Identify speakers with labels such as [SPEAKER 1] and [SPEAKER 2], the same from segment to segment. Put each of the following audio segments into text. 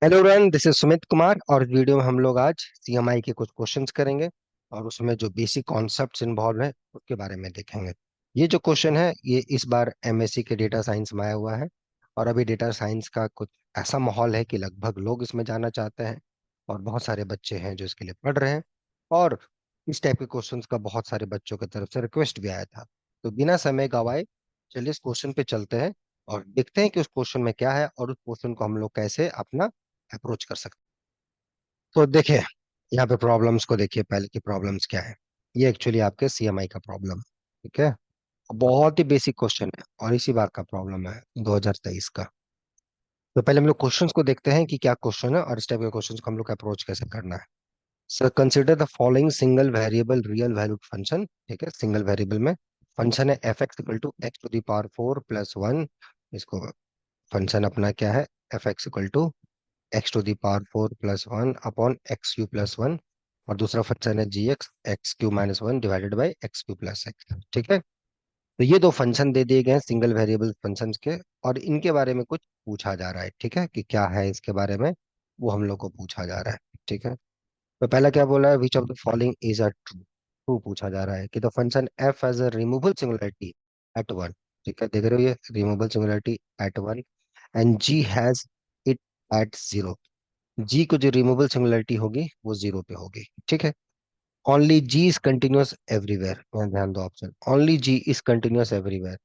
[SPEAKER 1] Hello everyone, this is Sumit Kumar और इस video में हम लोग आज सीएमआई के कुछ क्वेश्चंस करेंगे और उसमें जो बेसिक कॉन्सेप्ट्स इन्वॉल्व है उसके बारे में देखेंगे। ये जो क्वेश्चन है ये इस बार एमएससी के डेटा साइंस में आया हुआ है और अभी डेटा साइंस का कुछ ऐसा माहौल है कि लगभग लोग इसमें जाना चाहते हैं और बहुत सारे बच्चे हैं जो इसके लिए पढ़ रहे हैं। और इस टाइप के क्वेश्चंस का बहुत सारे बच्चों की तरफ से रिक्वेस्ट भी आया था। तो बिना समय गवाए चलिए इस क्वेश्चन पे चलते हैं और देखते हैं कि उस क्वेश्चन में क्या है और उस क्वेश्चन को हम लोग कैसे अपना अप्रोच कर सकते हैं। तो देखिए, यहाँ पे प्रॉब्लम्स को देखिए, पहले की प्रॉब्लम्स क्या है। ये एक्चुअली आपके सीएमआई का प्रॉब्लम, ठीक है। बहुत ही बेसिक क्वेश्चन है और इसी बार का प्रॉब्लम है 2023 का। तो पहले हम लोग क्वेश्चंस को देखते हैं कि क्या क्वेश्चन है और इस टाइप के क्वेश्चंस को हम लोग अप्रोच कैसे करना है। Sir, consider the following single variable real valued function. ठीक है, सिंगल वेरिएबल में फंक्शन है f x equal to x to the power 4 + 1। इसको फंक्शन अपना क्या है, f x equal to x to the power 4 + 1 upon x cube plus one. और दूसरा फंक्शन है g x x cube -1 divided by x cube plus x. ठीक है, तो ये दो फंक्शन दे दिए गए हैं सिंगल वेरिएबल फंक्शंस के और इनके बारे में कुछ पूछा जा रहा है। ठीक है, कि क्या है इसके बारे में वो हम लोग को पूछा जा रहा है। ठीक है, तो पहला क्या बोला है, which of the following is a true. True पूछा जा रहा है कि the function F has a removable singularity at one. ठीक है, देख रहे हो ये removable singularity at one and G has it at zero. G को जो रिमूवल सिंगुलरिटी होगी वो जीरो पे होगी। ठीक है, only G is continuous everywhere. ध्यान दो, option only G is continuous everywhere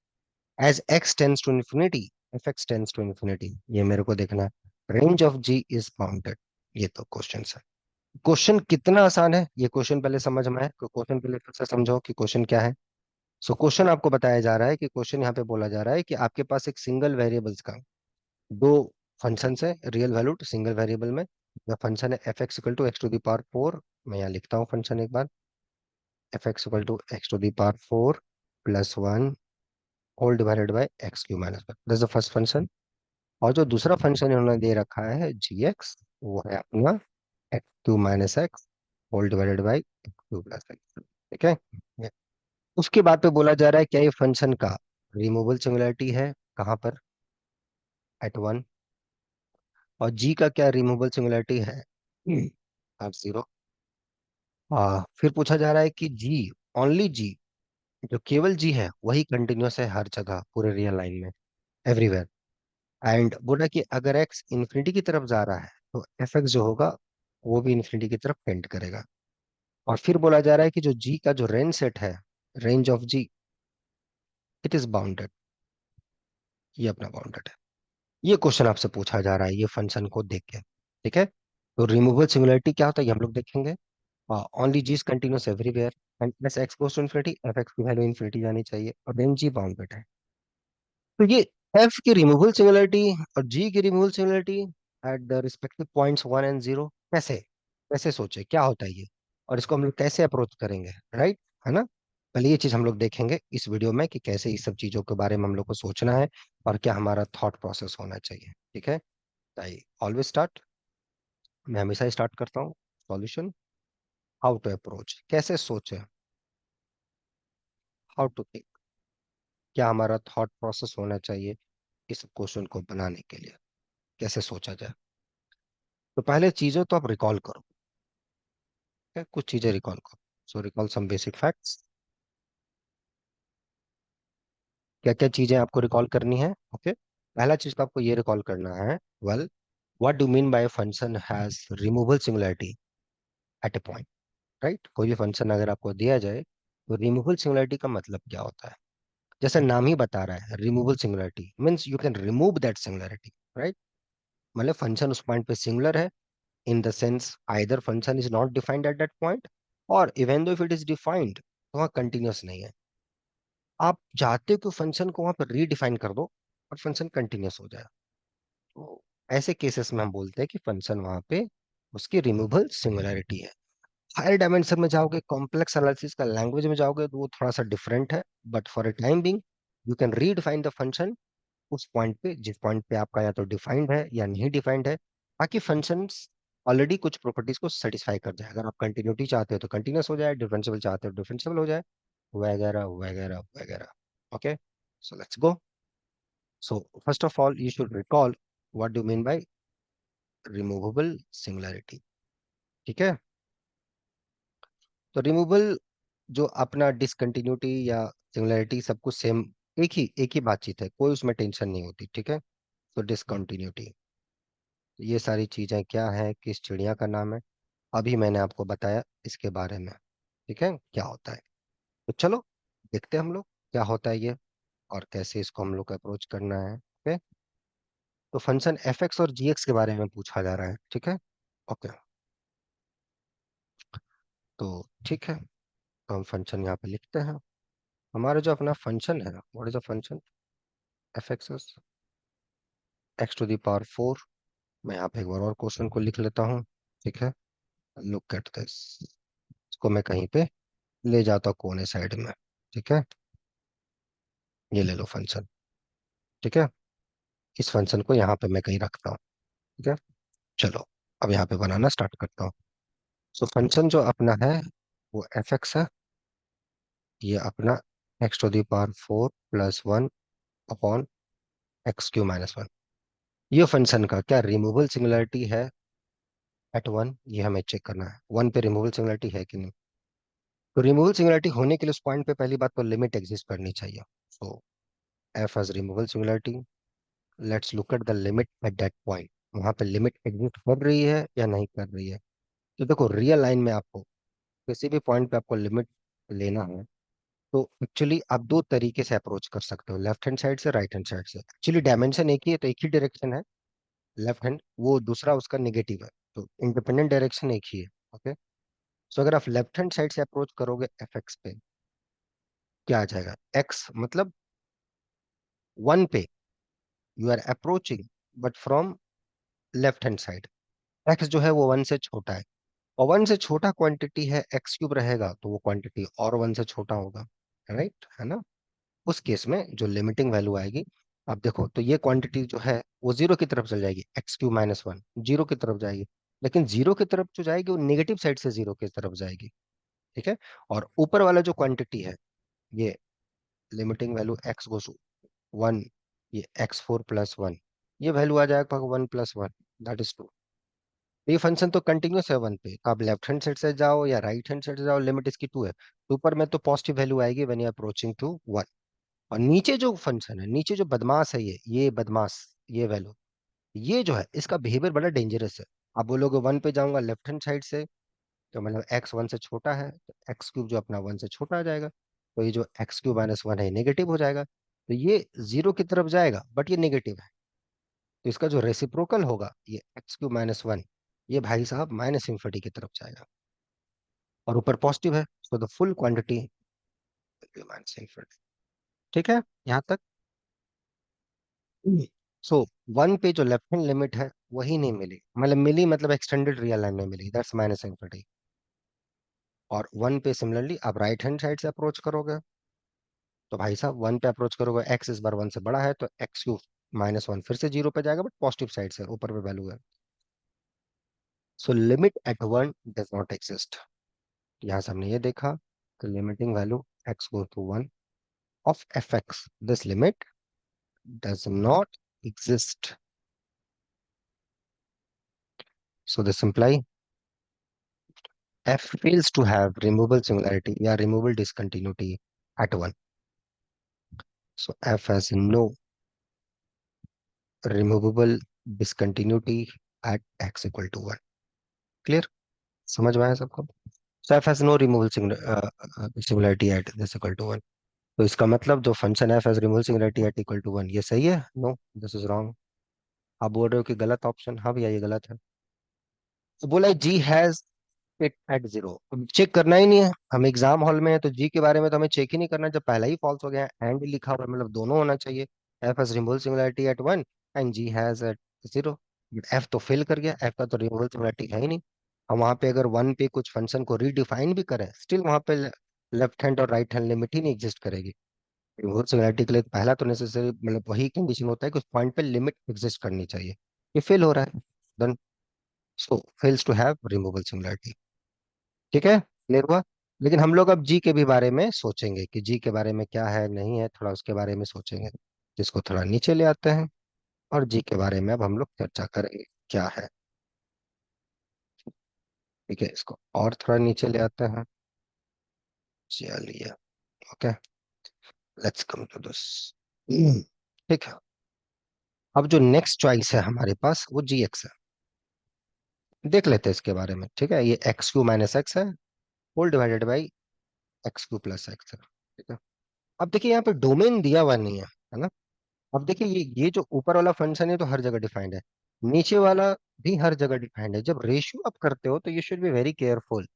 [SPEAKER 1] as X tends to infinity F X tends to infinity. ये मेरे को देखना है। Range of ji is bounded. ये तो क्वेश्चन है। क्वेश्चन कितना आसान है ये क्वेश्चन पहले समझ में आए तो क्वेश्चन पहले फिर से समझो कि क्वेश्चन क्या है। सो क्वेश्चन आपको बताया जा रहा है कि क्वेश्चन यहाँ पे बोला जा रहा है कि आपके पास एक सिंगल वेरिएबल्स का दो फंक्शन है रियल वैल्यूड सिंगल वेरिएबल में। द फंक्शन है f x equal to x to the power 4। मैं यहाँ लिखता हूँ फंक्शन एक बार, f x equal to x to the power 4 + 1 whole divided by x cube -1। This the first function. और जो दूसरा फंक्शन इन्होंने दे रखा है जी एक्स, वो है अपना X cube -X whole divided by x cube plus x. ठीक है, उसके बाद पे बोला जा रहा है क्या ये फंक्शन का रिमूवल सिंगुलरिटी है, कहाँ पर, एट वन। और जी का क्या रिमूवल सिंगुलरिटी है, एट जीरो। फिर पूछा जा रहा है कि जी, ओनली जी, जो केवल जी है वही कंटिन्यूअस है हर जगह पूरे रियल लाइन में, एवरीवेयर। एंड बोला कि अगर एक्स इन्फिनिटी की तरफ जा रहा है तो एफ एक्स जो होगा वो भी इन्फिनिटी की तरफ टेंड करेगा। और फिर बोला जा रहा है कि जो जी का जो रेंज सेट है, range of G, it is bounded. ये अपना बाउंडेड है। ये क्वेश्चन आपसे पूछा जा रहा है ये फंक्शन को देख के। ठीक है, तो रिमूवल सिंगुलरिटी क्या होता है ये हम लोग देखेंगे। Only G is continuous everywhere and plus X goes to infinity, F X की वैल्यू इन्फिनिटी जानी चाहिए और रेंज जी बाउंडेड है। तो ये एफ की रिमूवल सिंगुलरिटी और जी की removal singularity at the respective points 1 और 0 कैसे कैसे सोचे क्या होता है ये, और इसको हम लोग कैसे अप्रोच करेंगे, राइट, है ना। पहले ये चीज हम लोग देखेंगे इस वीडियो में कि कैसे इस सब चीजों के बारे में हम लोग को सोचना है और क्या हमारा थॉट प्रोसेस होना चाहिए। ठीक है, आई ऑलवेज स्टार्ट, मैं हमेशा स्टार्ट करता हूँ सॉल्यूशन, हाउ टू अप्रोच, कैसे सोचे, हाउ टू थिंक, क्या हमारा थॉट प्रोसेस होना चाहिए इस क्वेश्चन को बनाने के लिए, कैसे सोचा जाए। तो पहले चीजों तो आप रिकॉल करो, ठीक है? कुछ चीजें रिकॉल करो। सो रिकॉल सम बेसिक फैक्ट्स। क्या क्या चीजें आपको रिकॉल करनी है, ओके। पहला चीज तो आपको ये रिकॉल करना है, well, what do mean by function has removal singularity at a point, right. कोई भी फंक्शन अगर आपको दिया जाए तो रिमूवल सिंगुलरिटी का मतलब क्या होता है। जैसे नाम ही बता रहा है, removal singularity means you can remove that singularity, right. मतलब फंक्शन उस पॉइंट पे सिंगुलर है in the sense either function is not defined at that point or even though if it is defined तो वहाँ कंटिन्यूअस नहीं है। आप चाहते हो कि फंक्शन को वहां पर रीडिफाइन कर दो और फंक्शन कंटिन्यूअस हो जाए, तो ऐसे केसेस में हम बोलते हैं कि फंक्शन वहां पे उसकी रिमूवल सिंगुलरिटी है। हायर डायमेंशन में जाओगे, कॉम्प्लेक्स एनालिसिस का लैंग्वेज में जाओगे तो वो थोड़ा सा डिफरेंट है, but for a time being you can redefine the function उस पॉइंट पे जिस पॉइंट पे आपका या तो डिफाइंड है या नहीं डिफाइंड है, ताकि फंक्शंस ऑलरेडी कुछ प्रॉपर्टीज को सेटिस्फाई कर जाए। अगर आप कंटिन्यूटी चाहते हो तो कंटिन्यूस हो जाए, डिफरेंशियल चाहते हो डिफरेंशियल हो जाए, वगैरह वगैरह वगैरह। Okay, so let's go. So first of all you should recall what do mean bye removable singularity. ठीक है। तो रिमूवल जो अपना डिसकंटिन्यूटी या सिंगुलैरिटी सब कुछ सेम, एक ही बातचीत है, कोई उसमें टेंशन नहीं होती। ठीक है। तो डिसकंटिन्यूटी, ये सारी चीजें क्या है, किस चिड़िया का नाम है, अभी मैंने आपको बताया इसके बारे में। ठीक है, क्या होता है। तो चलो देखते हैं हम लोग क्या होता है ये, और कैसे इसको हम लोग को अप्रोच करना है। ओके। तो फंक्शन एफ एक्स और जी एक्स के बारे में पूछा जा रहा है। ठीक है। ओके। तो ठीक है, तो हम फंक्शन यहाँ पे लिखते हैं। हमारा जो अपना फंक्शन है, what is the function, F X X to the power 4। मैं यहाँ पे एक बार और क्वेश्चन को लिख लेता हूँ। ठीक है। लुक एट दिस, इसको मैं कहीं पे ले जाता हूँ कोने साइड में। ठीक है। ये ले लो फंक्शन। ठीक है। इस फंक्शन को यहाँ पे मैं कहीं रखता हूँ। ठीक है। चलो अब यहाँ पे बनाना स्टार्ट करता हूँ। सो फंक्शन जो अपना है वो एफ एक्स है। ये अपना एक्स टू द पावर 4 प्लस 1 अपॉन एक्स क्यू माइनस 1। ये फंक्शन का क्या रिमूवल सिंगुलरिटी है एट 1, ये हमें चेक करना है, 1 पे रिमूवल सिंगुलरिटी है कि नहीं। तो रिमूवल सिंगुलरिटी होने के लिए उस पॉइंट पे पहली बात तो लिमिट एग्जिस्ट करनी चाहिए। So f has removal singularity, let's look at the limit at that point. वहां पे लिमिट एग्जिस्ट कर रही है या नहीं कर रही है। तो देखो रियल लाइन में आपको किसी भी पॉइंट पे आपको लिमिट लेना है, तो एक्चुअली आप दो तरीके से अप्रोच कर सकते हो, लेफ्ट हैंड साइड से, राइट हैंड साइड से। एक्चुअली डायमेंशन एक ही है, तो एक ही डायरेक्शन है लेफ्ट हैंड, वो दूसरा उसका नेगेटिव है, तो इंडिपेंडेंट डायरेक्शन एक ही है। ओके। सो अगर आप लेफ्ट हैंड साइड से अप्रोच करोगे एफ एक्स पे, क्या आ जाएगा, एक्स मतलब 1 पे you are approaching, but from left hand side. X जो है वो 1 से छोटा है, और 1 से छोटा क्वांटिटी है एक्स क्यूब रहेगा, तो वो क्वांटिटी और 1 से छोटा होगा। राइट है ना। उस केस में जो लिमिटिंग वैल्यू आएगी, आप देखो तो ये क्वांटिटी जो है वो जीरो की तरफ चल जाएगी, एक्स क्यू माइनस 1 जीरो की तरफ जाएगी। लेकिन जीरो की तरफ जो जाएगी वो नेगेटिव साइड से जीरो की तरफ जाएगी। ठीक है। और ऊपर वाला जो क्वांटिटी है, ये लिमिटिंग वैल्यू एक्स गोस 1, ये x4 + 1, ये वैल्यू आ जाएगा 1 + 1, दैट इज 2। ये फंक्शन तो कंटिन्यूस है 1 पे, आप लेफ्ट हैंड साइड से जाओ या राइट हैंड साइड से जाओ, लिमिट इसकी 2 है, तो ऊपर में तो पॉजिटिव वैल्यू आएगी व्हेन यू अप्रोचिंग टू 1। और नीचे जो फंक्शन है, नीचे जो बदमाश है, ये बदमाश, ये वैल्यू, ये जो है इसका बिहेवियर बड़ा डेंजरस है। आप बोलोगे 1 पे जाऊंगा लेफ्ट हैंड साइड से, तो मतलब एक्स 1 से छोटा है, तो एक्स क्यूब जो अपना 1 से छोटा आ जाएगा, तो ये जो x³ - 1 है नेगेटिव हो जाएगा, तो ये जीरो की तरफ जाएगा बट ये नेगेटिव है। तो इसका जो रेसिप्रोकल होगा, ये x³ - 1, ये भाई साहब माइनस इंफिनिटी की तरफ जाएगा, और ऊपर पॉजिटिव है, so the full quantity minus infinity. ठीक है यहाँ तक। सो 1 पे जो लेफ्ट हैंड लिमिट है वही नहीं मिली, मतलब मिली मतलब एक्सटेंडेड रियल लाइन में मिली, दैट्स माइनस इंफिनिटी। और 1 पे सिमिलरली आप राइट हैंड साइड से अप्रोच करोगे, तो भाई साहब 1 पे अप्रोच करोगे, एक्स इस बार 1 से बड़ा है, तो x³ - 1 फिर से जीरो पे जाएगा, बट पॉजिटिव साइड से ऊपर पे वैल्यू है। So limit at 1 does not exist. यहाँ से हमने ये देखा कि limiting value x goes to 1 of fx, this limit does not exist. So this imply f fails to have removable singularity या removable discontinuity at 1. So f has no removable discontinuity at x equal to 1. Clear? समझ में आया सबको। So f has no removable singularity at this equal to 1. तो इसका मतलब जो function f has removable singularity at equal to 1, ये सही है, नो दिस इज रॉन्ग। आप बोल रहे हो कि गलत ऑप्शन, हाँ भैया ये गलत है। तो बोला जी हैज इट एट 0, चेक करना ही नहीं है, हम एग्जाम हॉल में है तो जी के बारे में तो हमें चेक ही नहीं करना, जब पहला ही फॉल्स हो गया एंड लिखा हुआ है, मतलब दोनों होना चाहिए। F has removal singularity at 1 and G has at 0, but F तो फेल कर गया, एफ का तो रिमूवल सिंगुलरिटी है ही नहीं। हम वहां पे अगर 1 पे कुछ फंक्शन को रीडिफाइन भी करें, स्टिल वहां पे लेफ्ट हैंड और राइट हैंड लिमिट ही नहीं एग्जिस्ट करेगी। रिमूवल सिंगुलरिटी के लिए पहला तो नेसेसरी, मतलब वही कंडीशन होता है कि उस पॉइंट पे लिमिट एग्जिस्ट करनी चाहिए, ये फेल हो रहा है, then so fails to have removal singularity. ठीक है, क्लियर हुआ। लेकिन हम लोग अब जी के भी बारे में सोचेंगे कि जी के बारे में क्या है नहीं है, थोड़ा उसके बारे में सोचेंगे, जिसको थोड़ा नीचे ले आते हैं, और जी के बारे में अब हम लोग चर्चा करेंगे क्या है। ठीक है, इसको और थोड़ा नीचे ले आते हैं। चलिए। Okay, let's come to this. ठीक है। अब जो नेक्स्ट चॉइस है हमारे पास वो जी एक्स है। देख लेते हैं इसके बारे में। ठीक है, ये एक्स क्यू माइनस एक्स है, whole divided by x cube plus X है। ठीक है। अब देखिए यहाँ पे डोमेन दिया हुआ नहीं है ना। अब देखिए ये जो ऊपर वाला फंक्शन है तो हर जगह डिफाइंड है, नीचे वाला भी हर जगह डिफाइंड है। जब रेशियो आप करते हो तो you should be very careful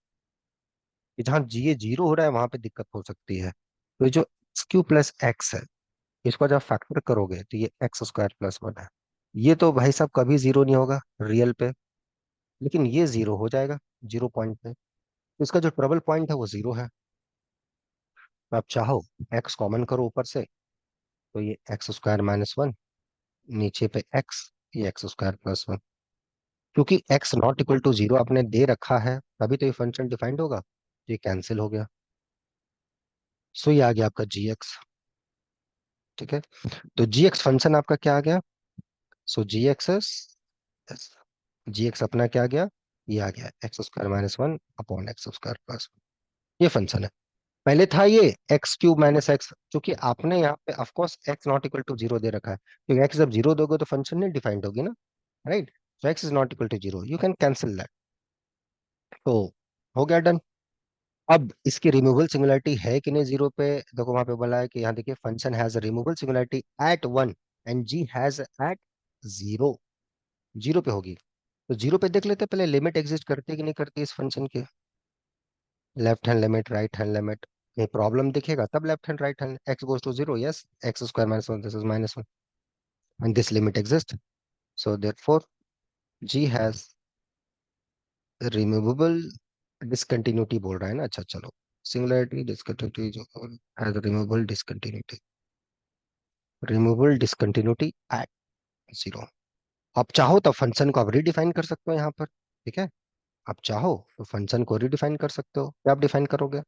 [SPEAKER 1] कि जहाँ जी ये जीरो हो रहा है वहां पे दिक्कत हो सकती है। तो ये जो एक्स क्यू प्लस एक्स है, इसको जब फैक्टर करोगे तो ये एक्स स्क्वायर प्लस वन है। ये तो भाई साहब कभी जीरो नहीं होगा रियल पे, लेकिन ये जीरो हो जाएगा जीरो पॉइंट पे। तो इसका जो ट्रबल पॉइंट है वो जीरो है। तो आप चाहो एक्स कॉमन करो ऊपर से, तो ये एक्स स्क्वायर माइनस वन, नीचे पे एक्स, ये एक्स स्क्वायर प्लस वन। क्योंकि X not equal to zero आपने दे रखा है तभी तो ये फंक्शन डिफाइंड होगा। तो ये कैंसिल हो गया। सो ये आ गया आपका जी एक्स। ठीक है, तो जी एक्स फंक्शन आपका क्या आ गया? सो जी एक्स एस, जी एक्स अपना क्या आ गया? ये आ गया x square minus one upon x square plus one. ये फंक्शन है। पहले था ये एक्स क्यूब माइनस एक्स, क्योंकि आपने यहाँ पे of course x not equal to zero दे रखा है, क्योंकि एक्स जब जीरो दोगे तो फंक्शन नहीं डिफाइंड होगी ना, right. So X is not equal to zero, you can cancel that. तो हो गया डन। अब इसकी रिमूवल सिंगुलरिटी है कि नहीं जीरो पे? देखो वहां पे बोला है कि यहाँ देखिए function has removal singularity at one and G has at zero. Zero पे होगी। तो जीरो पे देख लेते हैं पहले लिमिट एग्जिस्ट करती है कि नहीं करती इस फंक्शन की। Left hand limit, right hand limit, ये प्रॉब्लम दिखेगा तब left hand right hand, X goes to zero, yes, X square minus one, this is minus one and this limit exist. So therefore G has removable discontinuity बोल रहा है ना। अच्छा चलो, singularity discontinuity जो has removable discontinuity, removable discontinuity at zero. आप चाहो तो फंक्शन को आप रीडिफाइन कर सकते हो यहाँ पर। ठीक है, आप चाहो तो फंक्शन को रीडिफाइन कर सकते हो। क्या आप डिफाइन करोगे?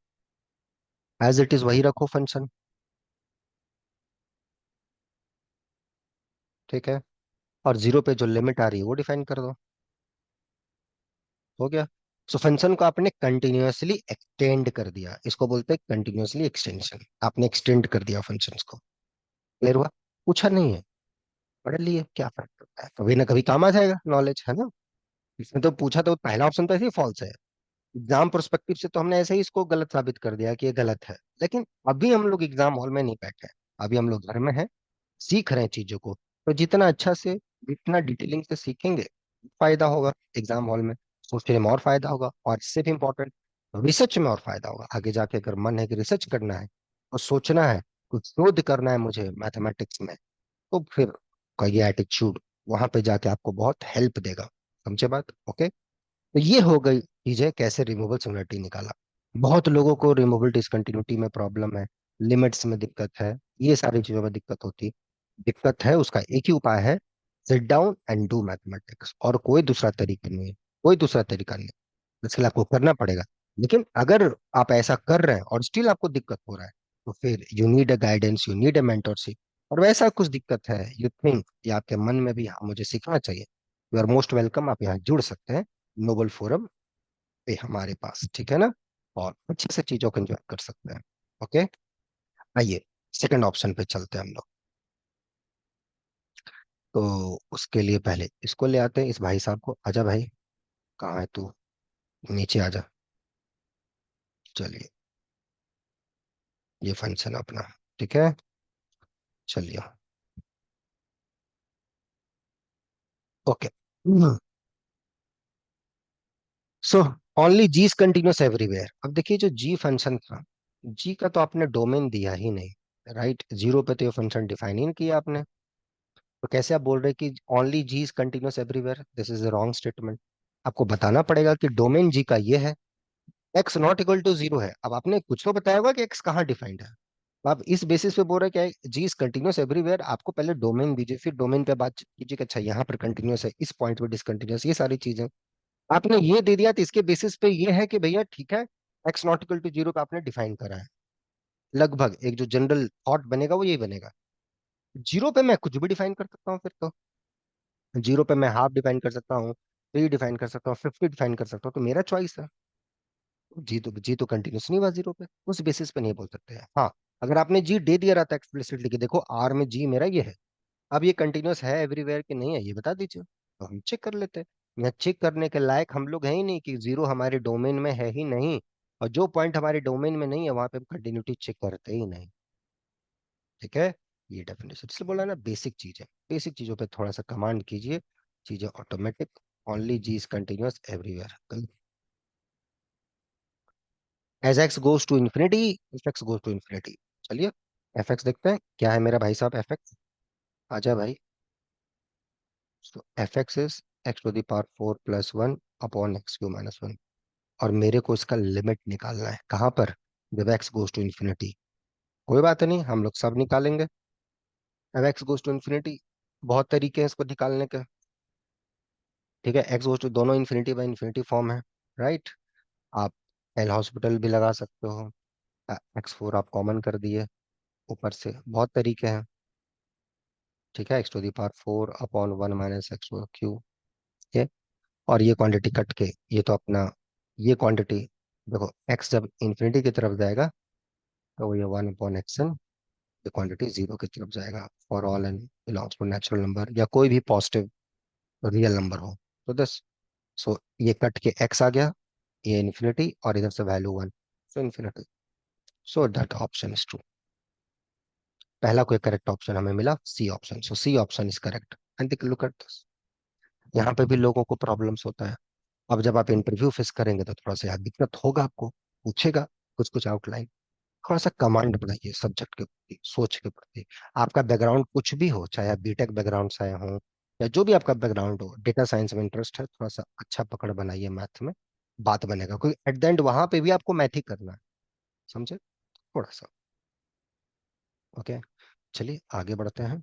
[SPEAKER 1] एज इट इज वही रखो फंक्शन। ठीक है, और जीरो पे जो लिमिट आ रही है वो डिफाइन कर दो। हो गया। सो फंक्शन को आपने कंटिन्यूअसली एक्सटेंड कर दिया, इसको बोलते हैं कंटिन्यूअसली एक्सटेंशन। आपने एक्सटेंड कर दिया फंक्शन को। क्लियर हुआ? पूछा नहीं है, पढ़ लिए, क्या फर्क पड़ता है, कभी ना कभी काम आ जाएगा नॉलेज, है ना। इसमें तो पूछा तो पहला ऑप्शन तो ऐसे ही फॉल्स है। एग्जाम प्रोस्पेक्टिव से तो हमने ऐसे ही इसको गलत साबित कर दिया कि ये गलत है। लेकिन अभी हम लोग एग्जाम हॉल में नहीं बैठे हैं, अभी हम लोग घर में हैं, सीख रहे हैं चीजों को। तो जितना अच्छा से, जितना डिटेलिंग से सीखेंगे, फायदा होगा एग्जाम हॉल में, सोचने में और फायदा होगा, और इससे भी इम्पोर्टेंट रिसर्च में और फायदा होगा। आगे जाके अगर मन है कि रिसर्च करना है और सोचना है, कुछ शोध करना है मुझे मैथमेटिक्स में, तो फिर का ये एटीट्यूड वहां पे जाके आपको बहुत हेल्प देगा। समझे बात? ओके। तो ये हो गई चीजें कैसे रिमूवल सिंगुलरिटी निकाला। बहुत लोगों को रिमूवल डिसकंटिन्यूटी में प्रॉब्लम है, लिमिट्स में दिक्कत है, ये सारी चीजों में दिक्कत होती है। दिक्कत है उसका एक ही उपाय है, sit down and do mathematics, और कोई दूसरा तरीका नहीं है। कोई दूसरा तरीका नहीं, इसके लिए आपको करना पड़ेगा। लेकिन अगर आप ऐसा कर रहे हैं और स्टिल आपको दिक्कत हो रहा है, तो फिर you need a guidance, you need a mentorship. और वैसा कुछ दिक्कत है, यू थिंक या आपके मन में भी हाँ मुझे सीखना चाहिए, यू आर मोस्ट वेलकम, आप यहाँ जुड़ सकते हैं नोबल फोरम पे हमारे पास। ठीक है ना, और अच्छे से चीजों को एंजॉय कर सकते हैं। ओके, आइए सेकंड ऑप्शन पे चलते हैं हम लोग। तो उसके लिए पहले इसको ले आते हैं, इस भाई साहब को। आजा भाई, कहाँ है तू? नीचे आजा। चलिए, ये फंक्शन अपना। ठीक है, चलिए। Okay, so only G is continuous everywhere. अब देखिए जो जी फंक्शन था, जी का तो आपने डोमेन दिया ही नहीं, राइट। जीरो पे तो ये फंक्शन डिफाइन ही नहीं किया आपने। तो कैसे आप बोल रहे हैं कि only G is continuous everywhere? This is a wrong statement. आपको बताना पड़ेगा कि डोमेन जी का ये है, X not equal to zero है। अब आपने कुछ तो बताया होगा कि एक्स कहाँ डिफाइंड है। तो आप इस बेसिस पे बोल रहे हैं कि जी इज कंटिन्यूस एवरीवेयर। आपको पहले डोमेन दीजिए, फिर डोमेन पे बात कीजिए कि अच्छा यहाँ पर कंटिन्यूस है, इस पॉइंट पे डिसकंटिन्यूस, ये सारी चीजें आपने ये दे दिया। तो इसके बेसिस पे ये है कि भैया ठीक है, X not equal to zero पे आपने डिफाइन करा है। लगभग एक जो जनरल थॉट बनेगा वो यही बनेगा। जीरो पे मैं कुछ भी डिफाइन कर सकता हूँ फिर तो। जीरो पे मैं हाफ डिफाइन कर सकता हूँ, थ्री डिफाइन कर सकता हूँ, 50 डिफाइन कर सकता हूँ, तो मेरा चॉइस है। जी तो कंटिन्यूस नहीं हुआ जीरो पे, उस बेसिस पे नहीं बोल सकते हैं। हाँ, अगर आपने जी दे दिया रहता एक्सप्लिसिटली कि देखो आर में जी मेरा ये है, अब ये कंटिन्यूस है एवरीवेयर कि नहीं है ये बता दीजिए, तो हम चेक कर लेते हैं। यहाँ चेक करने के लायक हम लोग हैं ही नहीं कि जीरो हमारे डोमेन में है ही नहीं, और जो पॉइंट हमारे डोमेन में नहीं है वहां पे हम कंटिन्यूटी चेक करते ही नहीं। ठीक है, ये डेफिनेशन इसलिए बोला ना, बेसिक चीज है, बेसिक चीजों पे थोड़ा सा कमांड कीजिए, चीजें automatic. Only G is continuous everywhere. As X goes to infinity, F X goes to infinity. चलिए एफ एक्स देखते हैं क्या है मेरा भाई साहब, एफ एक्स। आजा भाई। तो F X is X to the power 4 + 1 upon x cube -1। और मेरे को इसका लिमिट निकालना है कहाँ पर, जब एक्स गोज टू इन्फिनिटी। कोई बात नहीं, हम लोग सब निकालेंगे। अब एक्स गोज टू इन्फिनिटी, बहुत तरीके हैं इसको निकालने के। ठीक है, एक्स गोज टू दोनों इन्फिनिटी बाई इन्फिनिटी फॉर्म है, राइट। आप एल हॉस्पिटल भी लगा सकते हो, x4 आप कॉमन कर दिए, ऊपर से बहुत तरीके हैं। ठीक है, X to the power 4 upon 1 - X cube, ये। और ये क्वांटिटी कट के, ये तो अपना, ये क्वांटिटी, देखो एक्स जब इंफिनिटी की तरफ जाएगा तो ये 1/xn, ये क्वांटिटी जीरो की तरफ जाएगा for all N belongs to natural number या कोई भी पॉजिटिव रियल नंबर हो। तो दस, सो ये कट के एक्स आ गया, ये इन्फिनिटी और इधर से value 1, so infinity. So that option is true. पहला कोई करेक्ट ऑप्शन हमें मिला, C option, so C option is correct. And look at this, यहाँ पे भी लोगों को प्रॉब्लम्स होता है। अब जब आप इंटरव्यू फेस करेंगे तो थोड़ा सा यार दिक्कत होगा आपको, पूछेगा कुछ कुछ आउटलाइन। थोड़ा सा कमांड बनाइए सब्जेक्ट के प्रति, सोच के प्रति। आपका बैकग्राउंड कुछ भी हो, चाहे आप बीटेक बैकग्राउंड से आए हो या जो भी आपका बैकग्राउंड हो, डेटा साइंस में इंटरेस्ट है, थोड़ा सा अच्छा पकड़ बनाइए मैथ में, बात बनेगा। कोई एट द एंड वहां पे भी आपको मैथ ही करना है, समझे, थोड़ा सा। ओके, चलिए आगे बढ़ते हैं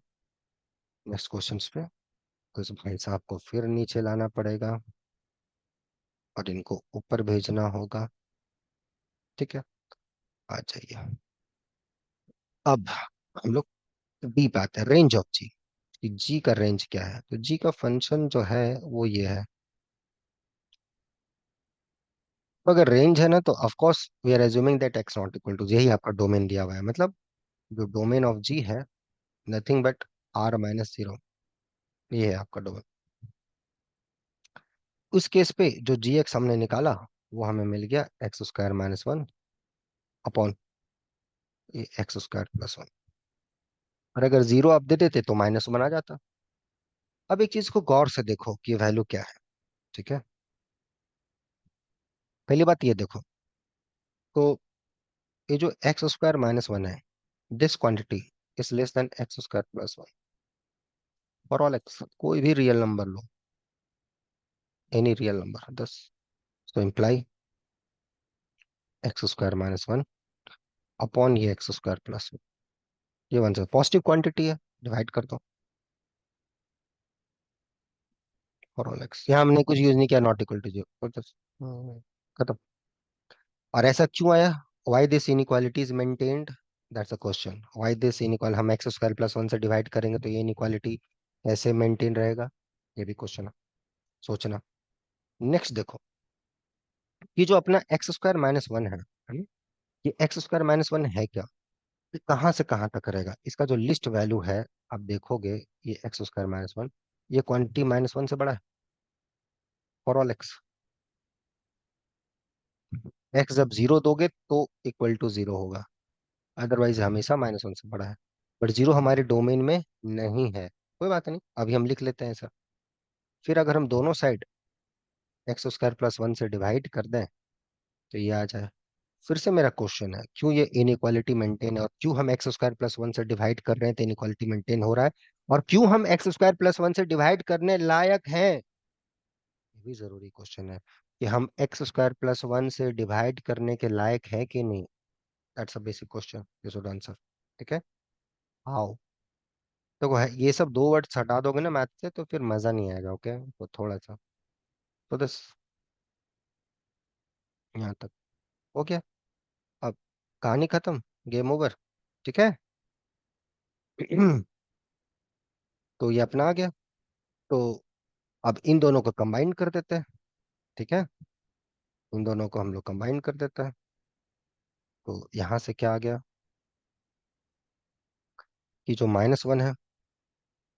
[SPEAKER 1] नेक्स्ट क्वेश्चन पे। कुछ भाई साहब को फिर नीचे लाना पड़ेगा और इनको ऊपर भेजना होगा। ठीक है, आ जाइए। अब हम लोग डी पे आते हैं, रेंज ऑफ जी। कि जी का रेंज क्या है, तो जी का फंक्शन जो है वो ये है। तो अगर रेंज है ना, तो of course we are assuming that X not equal to, यही आपका डोमेन दिया हुआ है, मतलब जो डोमेन ऑफ जी है, नथिंग बट r - 0, ये है आपका डोमेन। उस केस पे जो जी एक्स हमने निकाला, वो हमें मिल गया x² - 1 अपॉन ये x² + 1। और अगर जीरो आप दे देते तो -1 आ जाता। अब एक चीज को गौर से देखो कि ये वैल्यू क्या है। ठीक है, पहली बात ये देखो, तो ये जो x² - 1 है, this quantity is less than x² + 1 for all x, कोई भी रियल नंबर लो, एनी रियल नंबर 10। तो इम्प्लाई x² - 1 अपॉन ये x² + 1, ये 1 से पॉजिटिव क्वांटिटी है, डिवाइड कर दो फॉर ऑल एक्स। यहाँ हमने कुछ यूज नहीं किया, नॉट इक्वल टू जीरो, खत्म। और ऐसा क्यों आया, why this inequality is maintained, that's a question. Why this inequal, हम x² + 1 से डिवाइड करेंगे तो ये इनइक्वालिटी कैसे मेंटेन रहेगा, ये भी क्वेश्चन है, सोचना। नेक्स्ट देखो, ये जो अपना x² - 1 है, ये x² - 1 है क्या, ये कहाँ से कहाँ तक रहेगा, इसका जो लिस्ट वैल्यू है, आप देखोगे ये x² - 1, ये क्वांटिटी -1 से बड़ा है फॉर ऑल एक्स। एक्स जब जीरो दोगे तो इक्वल टू जीरो होगा, अदरवाइज हमेशा -1 से बड़ा है। बट जीरो हमारे डोमेन में नहीं है, कोई बात नहीं, अभी हम लिख लेते हैं सर। फिर अगर हम दोनों साइड x² + 1 से डिवाइड कर दें तो ये आ जाए। फिर से मेरा क्वेश्चन है, क्यों ये इनइक्वालिटी मेंटेन है, और क्यों हम x² + 1 से डिवाइड कर रहे हैं तो इनइक्वालिटी मेंटेन हो रहा है, और क्यों हम x² + 1 से डिवाइड करने लायक हैं, ये भी जरूरी क्वेश्चन है, कि हम x² + 1 से डिवाइड करने के लायक है कि नहीं। That's a basic question you should answer. ठीक है, हाउ। देखो है, ये सब दो वर्ड्स हटा दोगे ना मैथ से तो फिर मजा नहीं आएगा। ओके, तो थोड़ा सा, तो बस यहाँ तक हो गया। अब कहानी खत्म, गेम ओवर। ठीक है। तो ये अपना आ गया। तो अब इन दोनों को कंबाइन कर देते हैं। ठीक है, इन दोनों को हम लोग कंबाइन कर देते हैं। तो यहां से क्या आ गया कि जो -1 है,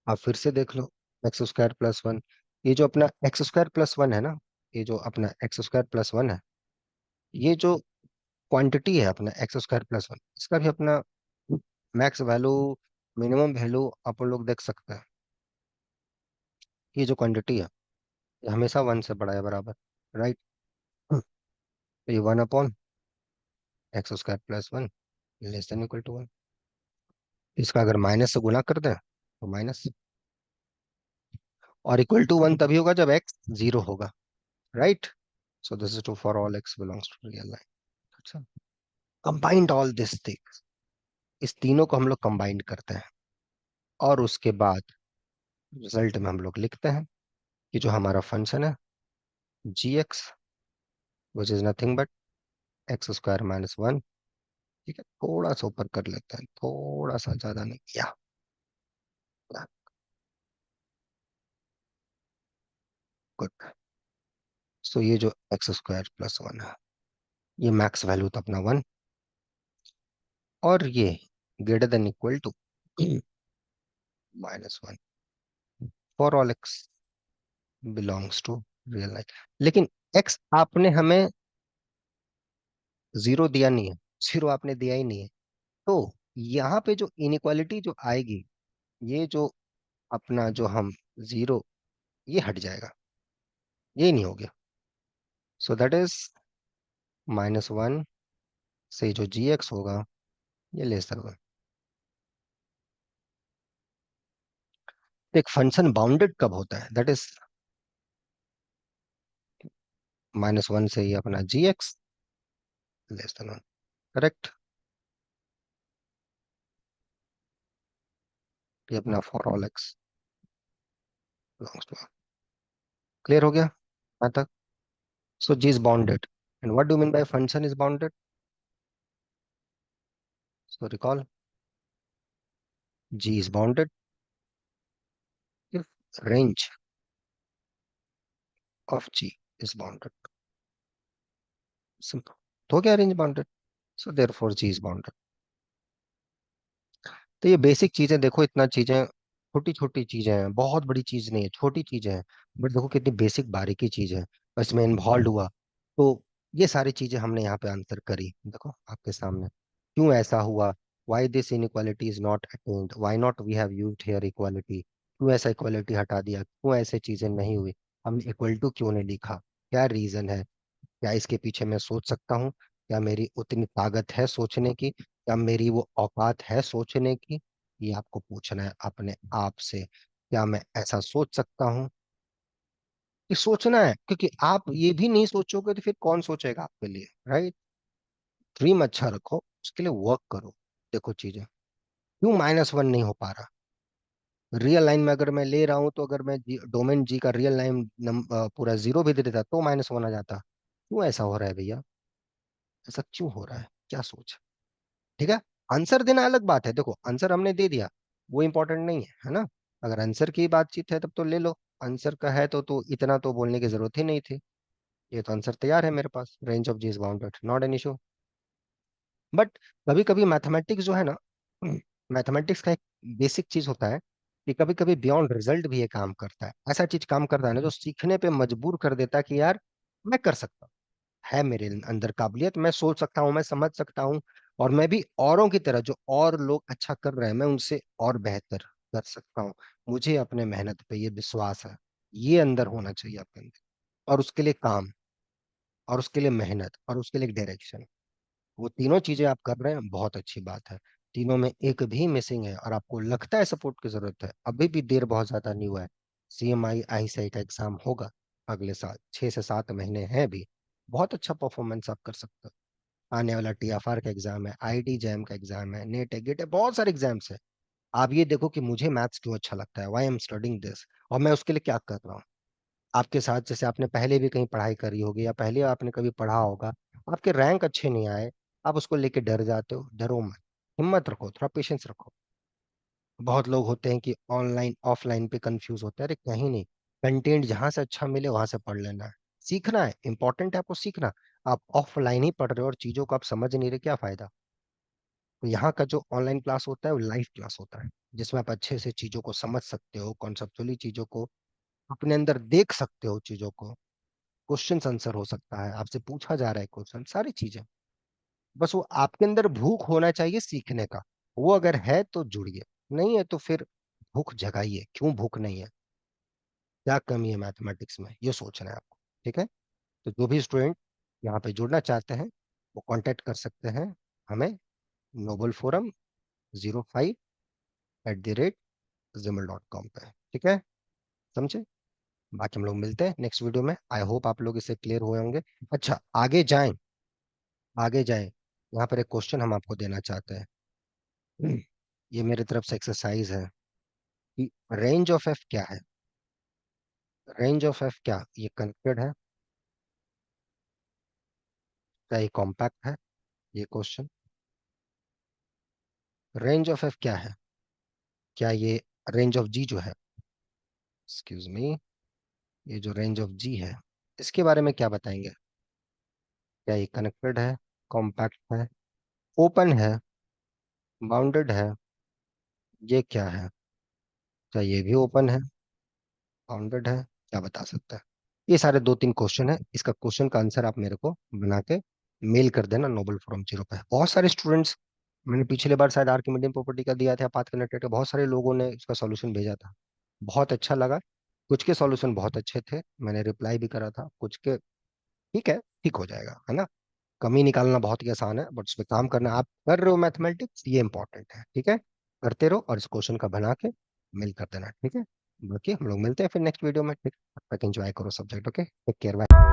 [SPEAKER 1] आप फिर से देख लो, x² + 1, ये जो अपना x² + 1 है ना, ये जो अपना x² + 1 है, ये जो क्वांटिटी है अपना x² + 1, इसका भी अपना मैक्स वैल्यू, मिनिमम वैल्यू आप लोग देख सकते हैं। ये जो क्वांटिटी है, ये हमेशा 1 से बड़ा है बराबर, राइट। तो ये 1/(x²+ 1) < 1। इसका अगर माइनस से गुना कर दें तो माइनस, और =1 तभी होगा जब x 0 होगा, right. So this is true for all x belongs to real line. अच्छा, कंबाइंड ऑल दिस थिंग, इस तीनों को हम लोग कंबाइंड करते हैं, और उसके बाद रिजल्ट में हम लोग लिखते हैं कि जो हमारा फंक्शन है g(x), which is nothing but x² - 1। ठीक है, थोड़ा सा ऊपर कर लेते हैं, थोड़ा सा, ज्यादा नहीं किया। गुड। सो ये जो x² + 1 है, ये मैक्स वैल्यू तो अपना 1, और ये > -1 for all x belongs to real life. लेकिन x आपने हमें 0 दिया नहीं है, 0 आपने दिया ही नहीं है। तो यहाँ पे जो इनइक्वालिटी जो आएगी, ये जो अपना जो हम 0, ये हट जाएगा, ये नहीं हो गया। सो दैट इज -1 से जो gx होगा, ये <<1। एक फंक्शन बाउंडेड कब होता है, दैट इज -1 से ये अपना gx <<1। करेक्ट। ये अपना for all x belongs to. Clear हो गया यहाँ तक? सो g is bounded, and what do you mean by function is bounded? So recall, g is bounded if range of g is bounded. Simple. तो क्या range bounded? So therefore g is bounded. तो ये basic चीजें देखो, इतना चीजें छोटी छोटी चीजें हैं, बहुत बड़ी चीज नहीं है, छोटी चीजें हैं, बट देखो कितनी बेसिक बारीकी चीज है, और इसमें इन्वॉल्व हुआ। तो ये सारी चीजें हमने यहाँ पे आंसर करी, देखो आपके सामने। क्यों ऐसा हुआ, why this inequality is not attained, why not we have used here equality, क्यों ऐसा इक्वालिटी हटा दिया, क्यों ऐसे चीजें नहीं हुई, हमने इक्वल टू क्यों नहीं लिखा, क्या रीजन है, क्या इसके पीछे मैं सोच सकता हूँ, क्या मेरी उतनी ताकत है सोचने की, क्या मेरी वो औकात है सोचने की, ये आपको पूछना है अपने आप से। क्या मैं ऐसा सोच सकता हूँ, ये सोचना है, क्योंकि आप ये भी नहीं सोचोगे तो फिर कौन सोचेगा आपके लिए, राइट। ड्रीम अच्छा रखो, उसके लिए वर्क करो। देखो चीजें क्यों -1 नहीं हो पा रहा, रियल लाइन में अगर मैं ले रहा हूं, तो अगर मैं डोमेन जी का रियल लाइन पूरा 0 भी दे देता तो -1 आ जाता। क्यों ऐसा हो रहा है भैया, ऐसा क्यों हो रहा है, क्या सोच। ठीक है, आंसर देना अलग बात है, देखो आंसर हमने दे दिया, वो इंपॉर्टेंट नहीं है ना। अगर आंसर की बातचीत है तब तो ले लो, आंसर का है तो इतना तो बोलने की जरूरत ही नहीं थी। ये तो आंसर तैयार है मेरे पास, range of ji is bounded, not an issue. But कभी कभी मैथमेटिक्स जो है ना, मैथमेटिक्स का एक बेसिक चीज होता है कि कभी कभी बियॉन्ड रिजल्ट भी ये काम करता है, ऐसा चीज काम करता है ना जो सीखने पे मजबूर कर देता है कि यार मैं कर सकता हूँ, है मेरे अंदर काबिलियत, मैं सोच सकता हूँ, मैं समझ सकता हूँ, और मैं भी औरों की तरह, जो और लोग अच्छा कर रहे हैं मैं उनसे और बेहतर कर सकता हूँ। मुझे अपने मेहनत पे ये विश्वास है, ये अंदर होना चाहिए आपके अंदर, और उसके लिए काम, और उसके लिए मेहनत, और उसके लिए डायरेक्शन। वो तीनों चीजें आप कर रहे हैं, बहुत अच्छी बात है। तीनों में एक भी मिसिंग है और आपको लगता है सपोर्ट की जरूरत है, अभी भी देर बहुत ज्यादा नहीं हुआ है। CMI ICI का एग्जाम होगा अगले साल, 6 से 7 महीने हैं भी, बहुत अच्छा परफॉर्मेंस आप कर सकते हो। आने वाला TFR का एग्जाम है, IIT जैम का एग्जाम है, नेट है, गेट है, बहुत सारे एग्जाम्स है। आप ये देखो कि मुझे मैथ्स क्यों अच्छा लगता है, वाई एम स्टडिंग दिस, और मैं उसके लिए क्या कर रहा हूँ। आपके साथ जैसे आपने पहले भी कहीं पढ़ाई करी होगी, या पहले आपने कभी पढ़ा होगा, आपके रैंक अच्छे नहीं आए, आप उसको लेके डर जाते हो, डरो मत, हिम्मत रखो, थोड़ा पेशेंस रखो। बहुत लोग होते हैं कि ऑनलाइन ऑफलाइन पे कंफ्यूज होते हैं, अरे कहीं नहीं, कंटेंट जहां से अच्छा मिले वहां से पढ़ लेना है। सीखना है, इंपॉर्टेंट है आपको सीखना। आप ऑफलाइन ही पढ़ रहे हो और चीजों को आप समझ नहीं रहे, क्या फायदा। तो यहाँ का जो ऑनलाइन क्लास होता है वो लाइव क्लास होता है, जिसमें आप अच्छे से चीजों को समझ सकते हो, कॉन्सेप्चुअली चीजों को अपने अंदर देख सकते हो, चीजों को क्वेश्चन आंसर हो सकता है, आपसे पूछा जा रहा है क्वेश्चन, सारी चीजें। बस वो आपके अंदर भूख होना चाहिए सीखने का। वो अगर है तो जुड़िए, नहीं है तो फिर भूख जगाइए, क्यों भूख नहीं है, क्या कमी है मैथमेटिक्स में, ये सोचना है आपको। ठीक है। तो जो भी स्टूडेंट यहाँ पे जुड़ना चाहते हैं वो कांटेक्ट कर सकते हैं हमें, नोबल फोरम 05@gmail.com पे। ठीक है, समझे। बाकी हम लोग मिलते हैं नेक्स्ट वीडियो में। आई होप आप लोग इससे क्लियर हुए होंगे। अच्छा, आगे जाएं, आगे जाएं। यहाँ पर एक क्वेश्चन हम आपको देना चाहते हैं। ये मेरी तरफ से एक्सरसाइज है कि रेंज ऑफ एफ क्या है। रेंज ऑफ एफ क्या, ये कनेक्टेड है, क्या ये कॉम्पैक्ट है, ये क्वेश्चन। रेंज ऑफ एफ क्या है, क्या ये रेंज ऑफ जी जो है, एक्सक्यूज मी, ये जो रेंज ऑफ जी है, इसके बारे में क्या बताएंगे। क्या ये कनेक्टेड है, कॉम्पैक्ट है, ओपन है, बाउंडेड है, ये क्या है। क्या ये भी ओपन है, बाउंडेड है, क्या बता सकता है। ये सारे दो तीन क्वेश्चन है, इसका क्वेश्चन का आंसर आप मेरे को बना के मेल कर देना नोबल फॉरम 0 पे। बहुत सारे स्टूडेंट्स, मैंने पिछले बार शायद आर्किमिडीयन प्रॉपर्टी का दिया था, पाथ कनेक्टेड का, बहुत सारे लोगों ने इसका सॉल्यूशन भेजा था, बहुत अच्छा लगा। कुछ के सॉल्यूशन बहुत अच्छे थे, मैंने रिप्लाई भी करा था, कुछ के ठीक है, ठीक हो जाएगा, है ना। कमी निकालना बहुत ही आसान है, बट उस पर काम करना, आप कर रहे हो मैथमेटिक्स, ये इंपॉर्टेंट है। ठीक है, करते रहो और इस क्वेश्चन का बना के मेल कर देना। ठीक है, बाकी हम लोग मिलते हैं फिर नेक्स्ट वीडियो में। ठीक, तब तक एंजॉय करो subject. Okay, take care, bye.